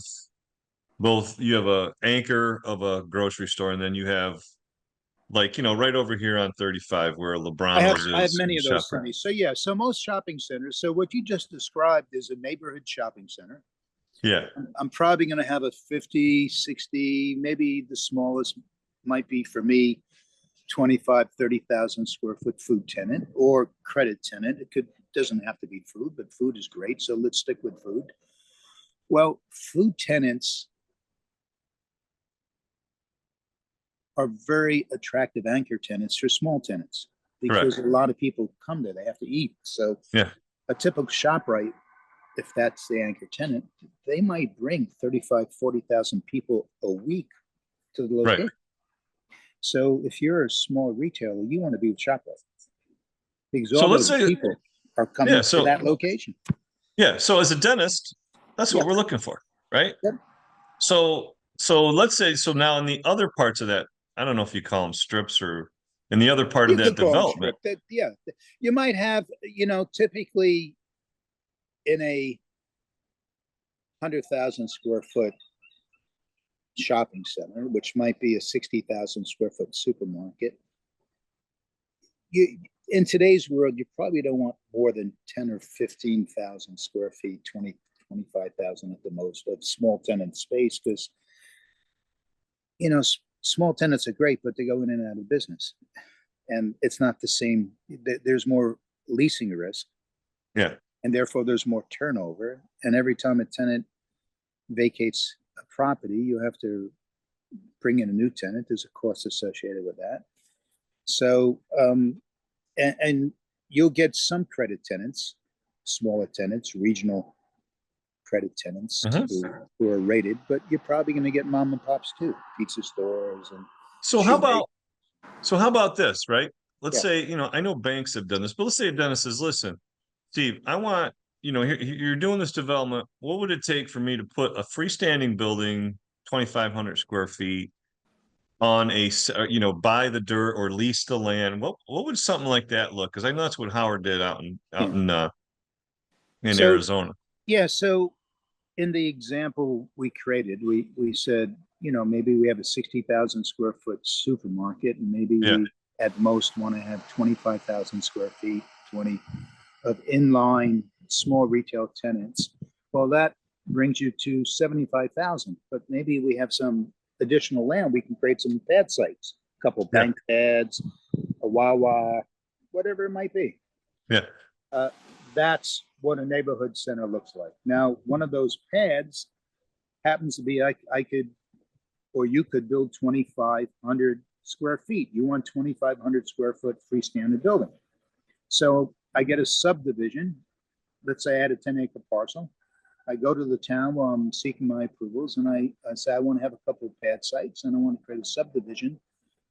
[SPEAKER 2] a anchor of a grocery store and then you have like, right over here on 35 where LeBron's
[SPEAKER 4] I have
[SPEAKER 2] is
[SPEAKER 4] many
[SPEAKER 2] and
[SPEAKER 4] of those,
[SPEAKER 2] Shepherd.
[SPEAKER 4] Sonny. So yeah, so most shopping centers. So what you just described is a neighborhood shopping center.
[SPEAKER 2] Yeah.
[SPEAKER 4] I'm probably going to have a 50, 60, maybe the smallest might be for me, 25, 30,000 square foot food tenant or credit tenant. Doesn't have to be food, but food is great. So let's stick with food. Well, food tenants are very attractive anchor tenants for small tenants because a lot of people come there, they have to eat. So
[SPEAKER 2] Yeah.
[SPEAKER 4] a typical ShopRite, if that's the anchor tenant, they might bring 35, 40,000 people a week to the location.
[SPEAKER 2] Right.
[SPEAKER 4] So if you're a small retailer, you want to be with ShopRite because
[SPEAKER 2] So
[SPEAKER 4] all
[SPEAKER 2] let's
[SPEAKER 4] those
[SPEAKER 2] say-
[SPEAKER 4] people are coming to that location.
[SPEAKER 2] Yeah. So as a dentist, that's what we're looking for, right?
[SPEAKER 4] Yep.
[SPEAKER 2] So let's say, so now in the other parts of that, I don't know if you call them strips or in the other part of that development.
[SPEAKER 4] Yeah, you might have, typically in a 100,000 square foot shopping center, which might be a 60,000 square foot supermarket. In today's world, you probably don't want more than 10 or 15,000 square feet, 20, 25,000 at the most of small tenant space because, small tenants are great, but they go in and out of business. And it's not the same. There's more leasing risk.
[SPEAKER 2] Yeah.
[SPEAKER 4] And therefore there's more turnover. And every time a tenant vacates a property, you have to bring in a new tenant. There's a cost associated with that. So, and you'll get some credit tenants, smaller tenants, regional credit tenants who are rated, but you're probably going to get mom and pops too, pizza stores. And
[SPEAKER 2] so how about this, right? Let's say, I know banks have done this, but let's say a dentist says, listen, Steve, I want, you're doing this development. What would it take for me to put a freestanding building, 2,500 square feet on buy the dirt or lease the land? What would something like that look? Because I know that's what Howard did out in Arizona.
[SPEAKER 4] Yeah. So in the example we created, we said, maybe we have a 60,000 square foot supermarket and maybe we at most want to have 25,000 square feet, 20 of inline small retail tenants. Well, that brings you to 75,000, but maybe we have some additional land. We can create some pad sites, a couple bank pads, a Wawa, whatever it might be.
[SPEAKER 2] Yeah.
[SPEAKER 4] That's what a neighborhood center looks like. Now, one of those pads happens to be, you could build 2,500 square feet. You want 2,500 square foot freestanding building. So I get a subdivision. Let's say I had a 10-acre parcel. I go to the town while I'm seeking my approvals and I say I want to have a couple of pad sites and I want to create a subdivision.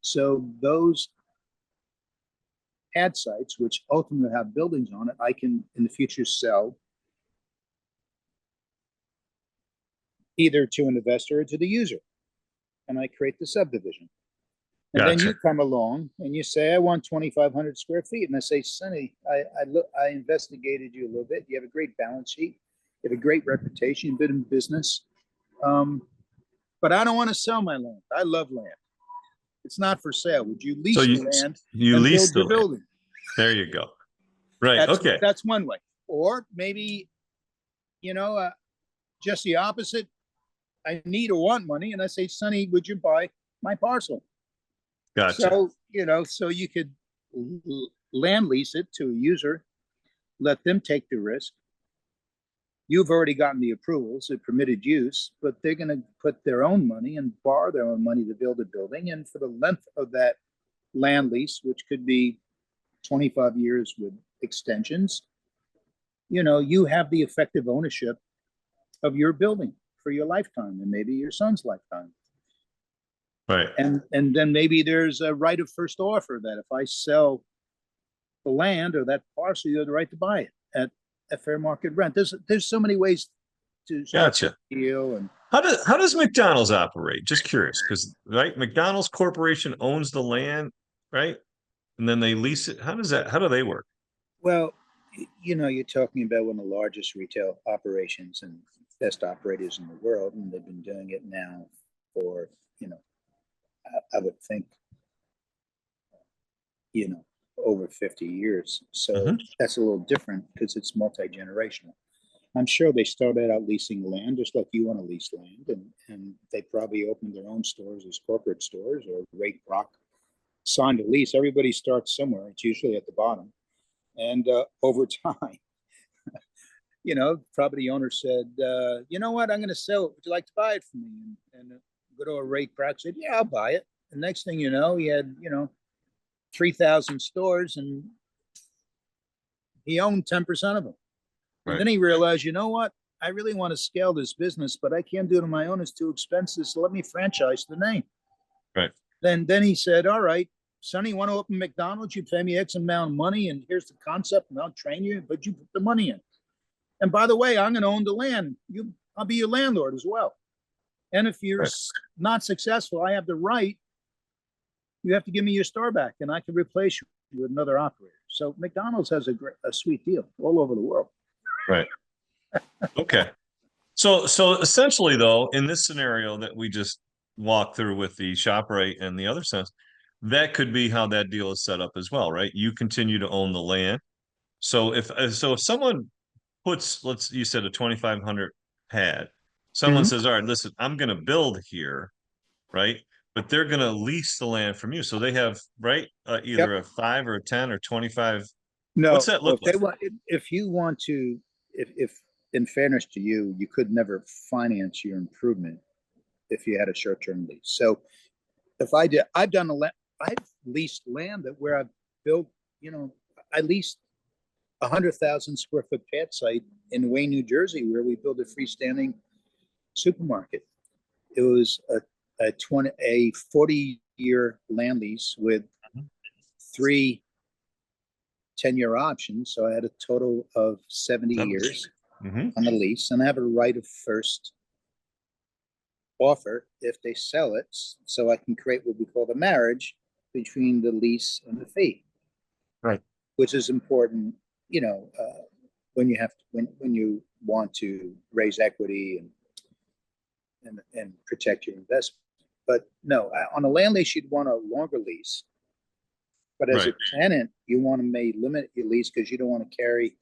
[SPEAKER 4] So those pad sites, which ultimately have buildings on it, I can in the future sell either to an investor or to the user. And I create the subdivision. And then
[SPEAKER 2] Gotcha.
[SPEAKER 4] you come along and you say, I want 2,500 square feet. And I say, Sonny, I investigated you a little bit. You have a great balance sheet. You have a great reputation. You've been in business. But I don't want to sell my land. I love land. It's not for sale. Would you lease
[SPEAKER 2] So
[SPEAKER 4] the land
[SPEAKER 2] you
[SPEAKER 4] and
[SPEAKER 2] lease
[SPEAKER 4] build
[SPEAKER 2] the
[SPEAKER 4] your
[SPEAKER 2] land.
[SPEAKER 4] building?
[SPEAKER 2] There you go. Right. Okay.
[SPEAKER 4] That's one way. Or maybe, just the opposite. I need or want money. And I say, Sonny, would you buy my parcel?
[SPEAKER 2] Gotcha.
[SPEAKER 4] So you could land lease it to a user, let them take the risk. You've already gotten the approvals, the permitted use, but they're going to put their own money and borrow their own money to build a building. And for the length of that land lease, which could be 25 years with extensions, you have the effective ownership of your building for your lifetime and maybe your son's lifetime.
[SPEAKER 2] Right.
[SPEAKER 4] And then maybe there's a right of first offer that if I sell the land or that parcel, you have the right to buy it at a fair market rent. There's so many ways to
[SPEAKER 2] Gotcha.
[SPEAKER 4] deal. And
[SPEAKER 2] How does McDonald's operate? Just curious, because right, McDonald's Corporation owns the land, right? And then they lease it. How do they work?
[SPEAKER 4] well, you're talking about one of the largest retail operations and best operators in the world, and they've been doing it now for, I would think, over 50 years. So
[SPEAKER 2] Mhm.
[SPEAKER 4] that's a little different because it's multi-generational. I'm sure they started out leasing land just like you want to lease land, and they probably opened their own stores as corporate stores, or Ray Kroc signed a lease. Everybody starts somewhere. It's usually at the bottom. And over time, probably the owner said, you know what, I'm going to sell it. Would you like to buy it from me? And good old Ray Kroc said, yeah, I'll buy it. The next thing you know, he had, 3,000 stores, and he owned 10% of them. And
[SPEAKER 2] Right.
[SPEAKER 4] then he realized, you know what? I really want to scale this business, but I can't do it on my own. It's too expensive. So let me franchise the name.
[SPEAKER 2] Right.
[SPEAKER 4] Then he said, all right, Sonny, you want to open McDonald's? You pay me X amount of money, and here's the concept, and I'll train you, but you put the money in. And by the way, I'm going to own the land. I'll be your landlord as well. And if you're not successful, I have the right. You have to give me your store back, and I can replace you with another operator. So McDonald's has a sweet deal all over the world.
[SPEAKER 2] Right. Okay. So essentially, though, in this scenario that we just walked through with the ShopRite and the other sense, that could be how that deal is set up as well, right? You continue to own the land. So if someone puts, you said a 2,500 pad, someone says, all right, listen, I'm going to build here, right? But they're going to lease the land from you. So they have, right, either a 5 or a 10 or 25.
[SPEAKER 4] No,
[SPEAKER 2] What's that look like?
[SPEAKER 4] If you want to, if in fairness to you, you could never finance your improvement if you had a short-term lease. So if I've leased land where I've built, I leased 100,000 square foot pad site in Wayne, New Jersey, where we built a freestanding supermarket. It was a 40-year land lease with 3 10-year options. So I had a total of 70 years on the lease, and I have a right of first offer if they sell it. So I can create what we call the marriage between the lease and the fee.
[SPEAKER 2] Right.
[SPEAKER 4] Which is important, when you want to raise equity and protect your investment. But no, on a land lease, you'd want a longer lease. But as a tenant, you want to limit your lease because you don't want to carry.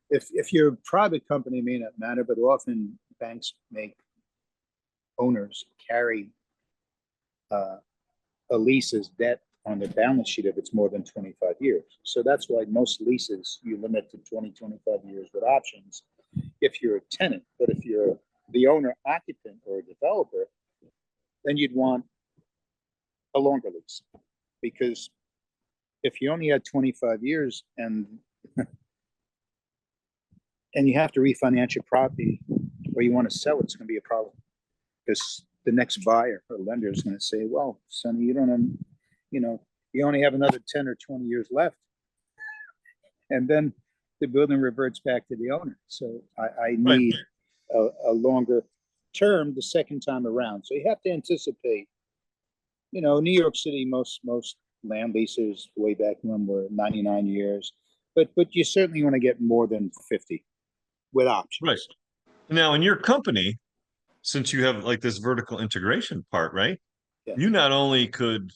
[SPEAKER 4] If you're a private company, it may not matter, but often banks make owners carry a lease as debt on their balance sheet if it's more than 25 years. So that's why most leases you limit to 20, 25 years with options if you're a tenant. But if you're the owner, occupant, or a developer, then you'd want a longer lease. Because if you only had 25 years and you have to refinance your property or you want to sell it, it's going to be a problem. Because the next buyer or lender is going to say, well, Sonny, you only have another 10 or 20 years left. And then the building reverts back to the owner. So I need a longer term the second time around. So you have to anticipate New York City, most land leases way back when were 99 years, but you certainly want to get more than 50 with options.
[SPEAKER 2] Right. Now, in your company, since you have like this vertical integration part, right?
[SPEAKER 4] Yeah.
[SPEAKER 2] You not only could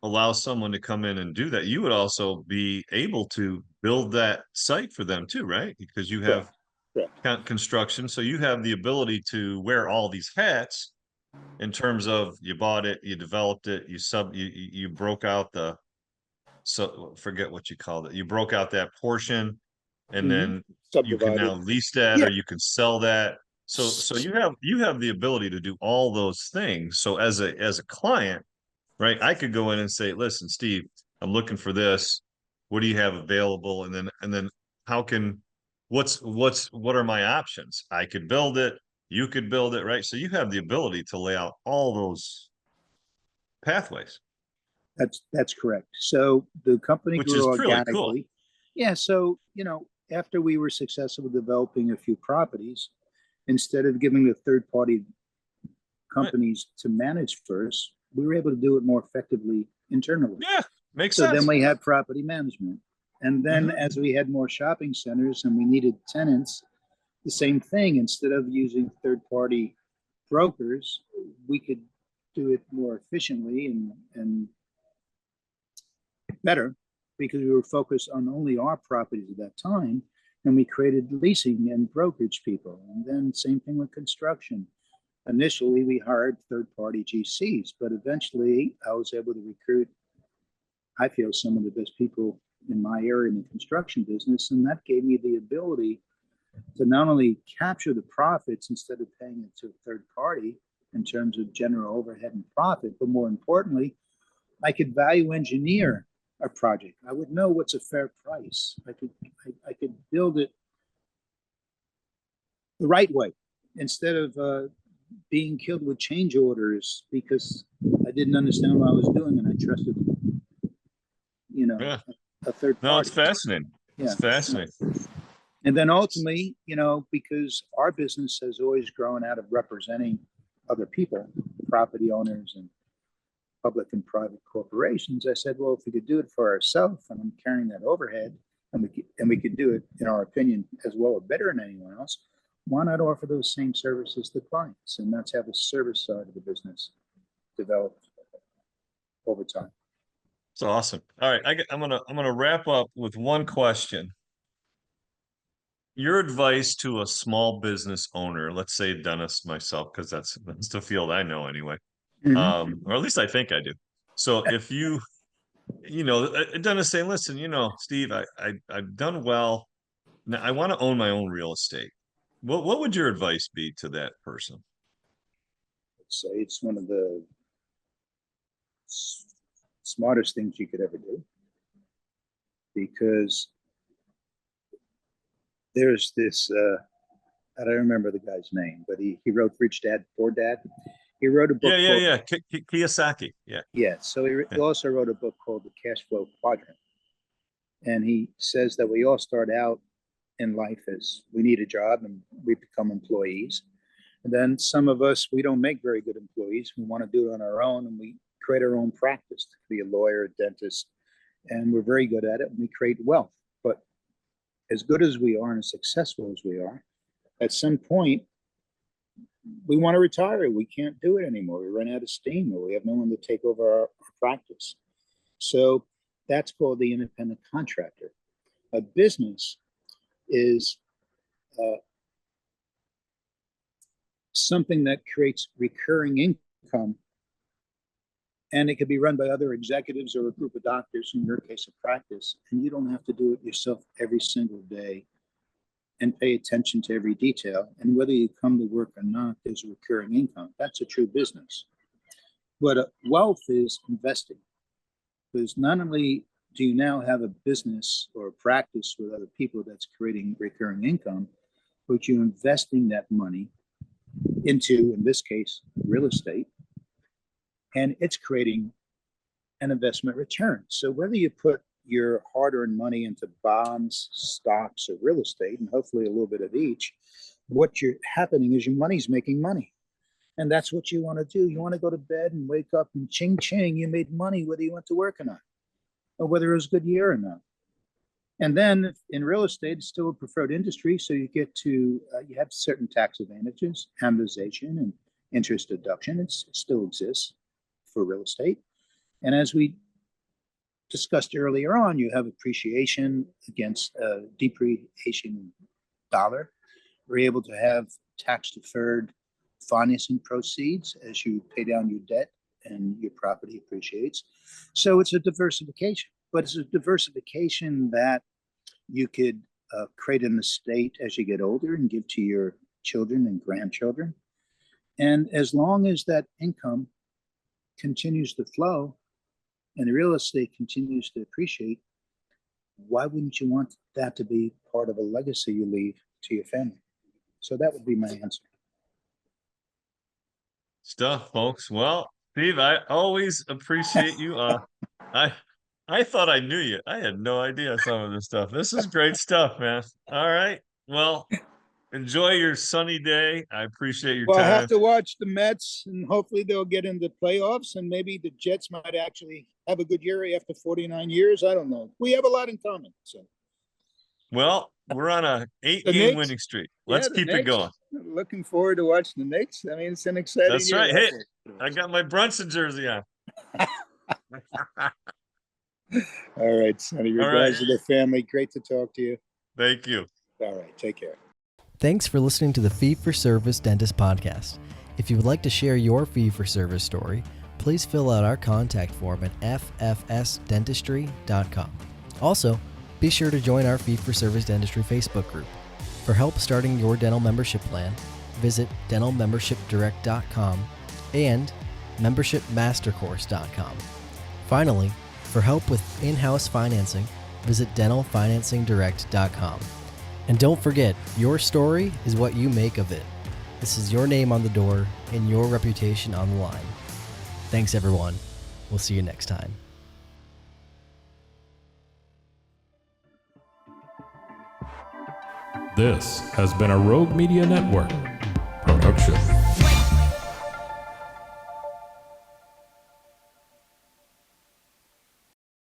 [SPEAKER 2] allow someone to come in and do that, you would also be able to build that site for them too, right? Because you have construction, so you have the ability to wear all these hats in terms of you bought it, you developed it, you broke out forget what you called it. You broke out that portion, and then you can now lease that, or you can sell that. So you have the ability to do all those things. So as a client, right, I could go in and say, listen, Steve, I'm looking for this. What do you have available? And then what are my options? I could build it, you could build it, right? So you have the ability to lay out all those pathways.
[SPEAKER 4] That's correct. So the company
[SPEAKER 2] Which is
[SPEAKER 4] grew
[SPEAKER 2] really
[SPEAKER 4] organically.
[SPEAKER 2] cool.
[SPEAKER 4] Yeah. So, after we were successful with developing a few properties, instead of giving the third party companies to manage first, we were able to do it more effectively internally.
[SPEAKER 2] Yeah, makes
[SPEAKER 4] So
[SPEAKER 2] sense.
[SPEAKER 4] then we had property management. And then as we had more shopping centers and we needed tenants, the same thing. Instead of using third party brokers, we could do it more efficiently and better, because we were focused on only our properties at that time. And we created leasing and brokerage people. And then same thing with construction. Initially, we hired third-party GCs, but eventually I was able to recruit, I feel, some of the best people in my area in the construction business. And that gave me the ability to not only capture the profits instead of paying it to a third party in terms of general overhead and profit, but more importantly, I could value engineer a project. I would know what's a fair price. I could build it the right way instead of being killed with change orders because I didn't understand what I was doing and I trusted, a third party.
[SPEAKER 2] No, it's fascinating.
[SPEAKER 4] Yeah.
[SPEAKER 2] It's fascinating.
[SPEAKER 4] And then ultimately, because our business has always grown out of representing other people, property owners and public and private corporations, I said, well, if we could do it for ourselves and I'm carrying that overhead and we could do it, in our opinion, as well or better than anyone else, why not offer those same services to clients? And that's how the service side of the business developed over time.
[SPEAKER 2] It's awesome. All right, I'm gonna wrap up with one question. Your advice to a small business owner, let's say Dennis, myself, because that's the field I know anyway, or at least I think I do. So if Dennis saying, listen, Steve, I've done well. Now I want to own my own real estate. What would your advice be to that person?
[SPEAKER 4] I'd say it's one of the smartest things you could ever do, because there's this, I don't remember the guy's name, but he wrote Rich Dad, Poor Dad. He wrote a book.
[SPEAKER 2] Kiyosaki. Yeah.
[SPEAKER 4] Yeah. So he also wrote a book called The Cash Flow Quadrant. And he says that we all start out in life as we need a job and we become employees. And then some of us, we don't make very good employees. We want to do it on our own and we create our own practice to be a lawyer, a dentist, and we're very good at it and we create wealth. But as good as we are and as successful as we are, at some point, we want to retire. We can't do it anymore. We run out of steam or we have no one to take over our practice. So that's called the independent contractor. A business is something that creates recurring income, and it could be run by other executives or a group of doctors, in your case, a practice, and you don't have to do it yourself every single day and pay attention to every detail. And whether you come to work or not, there's a recurring income. That's a true business. But wealth is investing, because not only do you now have a business or a practice with other people that's creating recurring income, but you're investing that money into, in this case, real estate, and it's creating an investment return. So whether you put your hard-earned money into bonds, stocks, or real estate, and hopefully a little bit of each, what you're happening is your money's making money. And that's what you want to do. You want to go to bed and wake up and ching ching, you made money whether you went to work or not, or whether it was a good year or not. And then in real estate, it's still a preferred industry. So you get to, you have certain tax advantages, amortization and interest deduction. It still exists for real estate. And as we discussed earlier on, you have appreciation against depreciation dollar. We're able to have tax deferred financing proceeds as you pay down your debt and your property appreciates. So it's a diversification, but it's a diversification that you could create an estate as you get older and give to your children and grandchildren. And as long as that income continues to flow and the real estate continues to appreciate, why wouldn't you want that to be part of a legacy you leave to your family? So that would be my answer.
[SPEAKER 2] Stuff, folks. Well, Steve, I always appreciate you. I thought I knew you. I had no idea some of this stuff. This is great stuff, man. All right. Well, enjoy your sunny day. I appreciate your
[SPEAKER 4] Well, I
[SPEAKER 2] time.
[SPEAKER 4] have to watch the Mets, and hopefully they'll get into playoffs, and maybe the Jets might actually have a good year after 49 years. I don't know. We have a lot in common. So,
[SPEAKER 2] Well, we're on a 8-game
[SPEAKER 4] Knicks?
[SPEAKER 2] winning streak. Let's
[SPEAKER 4] the
[SPEAKER 2] keep it
[SPEAKER 4] Knicks.
[SPEAKER 2] going.
[SPEAKER 4] Looking forward to watching the Knicks. I mean, it's an exciting
[SPEAKER 2] That's
[SPEAKER 4] year.
[SPEAKER 2] right. Hey, I got my Brunson jersey on.
[SPEAKER 4] All right, Sonny.
[SPEAKER 2] All
[SPEAKER 4] Regards
[SPEAKER 2] right.
[SPEAKER 4] to the family. Great to talk to you.
[SPEAKER 2] Thank you.
[SPEAKER 4] All right. Take care.
[SPEAKER 3] Thanks for listening to the Fee-for-Service Dentist Podcast. If you would like to share your fee-for-service story, please fill out our contact form at ffsdentistry.com. Also, be sure to join our Fee-for-Service Dentistry Facebook group. For help starting your dental membership plan, visit dentalmembershipdirect.com and membershipmastercourse.com. Finally, for help with in-house financing, visit dentalfinancingdirect.com. And don't forget, your story is what you make of it. This is your name on the door and your reputation on the line. Thanks, everyone. We'll see you next time.
[SPEAKER 1] This has been a Rogue Media Network production.